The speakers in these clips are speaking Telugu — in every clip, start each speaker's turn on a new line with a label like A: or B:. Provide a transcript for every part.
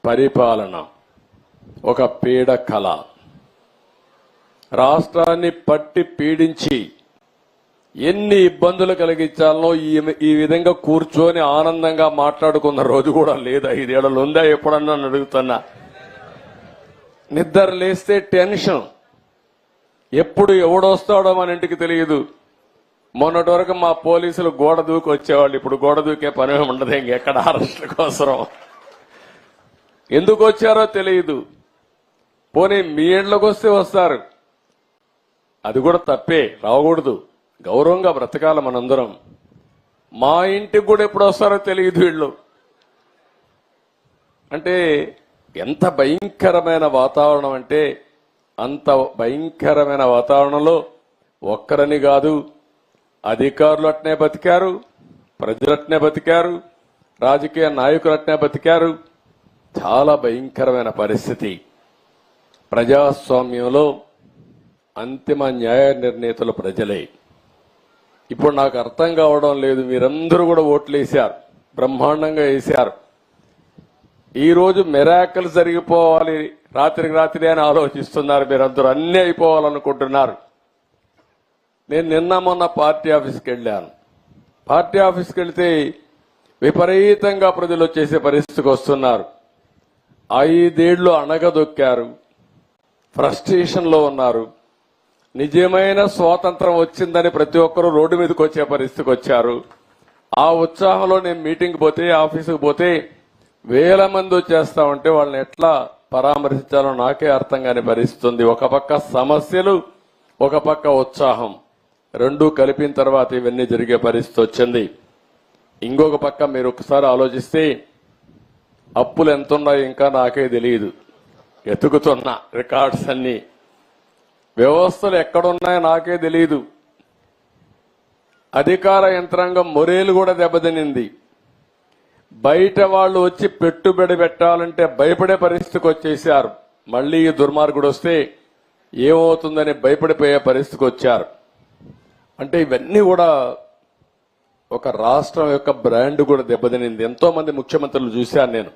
A: పరిపాలన ఒక పీడ కళ. రాష్ట్రాన్ని పట్టి పీడించి ఎన్ని ఇబ్బందులు కలిగించాలనో ఈ విధంగా కూర్చొని ఆనందంగా మాట్లాడుకున్న రోజు కూడా లేదు. 5 ఏళ్లు ఉందా ఎప్పుడన్నా అడుగుతున్నా. నిద్ర లేస్తే టెన్షన్, ఎప్పుడు ఎవడొస్తాడో మన ఇంటికి తెలియదు. మొన్నటి వరకు మా పోలీసులు గోడ దూకి వచ్చేవాళ్ళు, ఇప్పుడు గోడ దూకే పని ఉండదు. ఇంకెక్కడ అరెస్టుల కోసం ఎందుకు వచ్చారో తెలియదు. పోనీ మీ ఇంట్లోకి వస్తే వస్తారు, అది కూడా తప్పే, రాకూడదు. గౌరవంగా బ్రతకాల మనందరం. మా ఇంటికి కూడా ఎప్పుడు వస్తారో తెలియదు వీళ్ళు. అంటే ఎంత భయంకరమైన వాతావరణం అంటే అంత భయంకరమైన వాతావరణంలో ఒక్కరని కాదు, అధికారులు అట్నే బతికారు, ప్రజలు అట్నే బతికారు, రాజకీయ నాయకులు అట్నే బతికారు. చాలా భయంకరమైన పరిస్థితి. ప్రజాస్వామ్యంలో అంతిమ న్యాయ నిర్ణేతలు ప్రజలే. ఇప్పుడు నాకు అర్థం కావడం లేదు, మీరందరూ కూడా ఓట్లు వేశారు, బ్రహ్మాండంగా వేశారు. ఈరోజు మిరాకిల్ జరిగిపోవాలి, రాత్రికి రాత్రి అని ఆలోచిస్తున్నారు. మీరందరూ అన్నీ అయిపోవాలనుకుంటున్నారు. నేను నిన్న మొన్న పార్టీ ఆఫీస్కి వెళ్ళాను. పార్టీ ఆఫీస్కి వెళితే విపరీతంగా ప్రజలు వచ్చేసే పరిస్థితికి వస్తున్నారు. 5 ఏళ్లు అణగదొక్కారు, ఫ్రస్ట్రేషన్లో ఉన్నారు. నిజమైన స్వాతంత్రం వచ్చిందని ప్రతి ఒక్కరూ రోడ్డు మీదకి వచ్చే పరిస్థితికి వచ్చారు. ఆ ఉత్సాహంలో నేను మీటింగ్ పోతే, ఆఫీసుకు పోతే వేల మంది వచ్చేస్తా ఉంటే వాళ్ళని ఎట్లా పరామర్శించాలో నాకే అర్థం కాని పరిస్థితి ఉంది. ఒక పక్క సమస్యలు, ఒక పక్క ఉత్సాహం, రెండూ కలిపిన తర్వాత ఇవన్నీ జరిగే పరిస్థితి వచ్చింది. ఇంకొక పక్క మీరు ఒకసారి ఆలోచిస్తే అప్పులు ఎంతున్నాయో ఇంకా నాకే తెలియదు. ఎతుకుతున్నా రికార్డ్స్ అన్ని, వ్యవస్థలు ఎక్కడున్నాయో నాకే తెలియదు. అధికార యంత్రాంగం మొరేలు కూడా దెబ్బతినింది. బయట వాళ్ళు వచ్చి పెట్టుబడి పెట్టాలంటే భయపడే పరిస్థితికి వచ్చేసారు. మళ్లీ ఈ దుర్మార్గుడు వస్తే ఏమవుతుందని భయపడిపోయే పరిస్థితికి వచ్చారు. అంటే ఇవన్నీ కూడా ఒక రాష్ట్రం యొక్క బ్రాండ్ కూడా దెబ్బతినింది. ఎంతో మంది ముఖ్యమంత్రులు చూశాను నేను.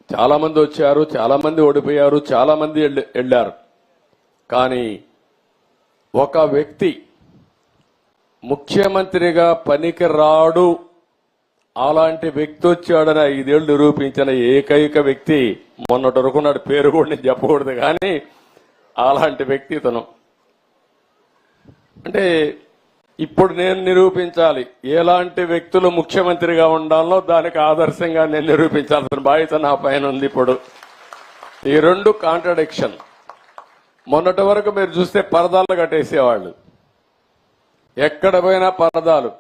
A: చాలా మంది వచ్చారు, చాలా మంది ఓడిపోయారు, చాలా మంది వెళ్లారు. కానీ ఒక వ్యక్తి ముఖ్యమంత్రిగా పనికి రాడు, అలాంటి వ్యక్తి వచ్చాడని 5 ఏళ్లు నిరూపించిన ఏకైక వ్యక్తి మొన్నటి వరకు నాడు పేరు కూడా నేను చెప్పకూడదు, కానీ అలాంటి వ్యక్తి ఇతను. అంటే ఇప్పుడు నేను నిరూపించాలి ఎలాంటి వ్యక్తులు ముఖ్యమంత్రిగా ఉండాలో, దానికి ఆదర్శంగా నేను నిరూపించాల్సిన బాధ్యత నా పైన ఉంది. ఇప్పుడు ఈ రెండు కాంట్రడిక్షన్. మొన్నటి వరకు మీరు చూస్తే పరదాలు కట్టేసేవాళ్ళు, ఎక్కడ పోయినా పరదాలు.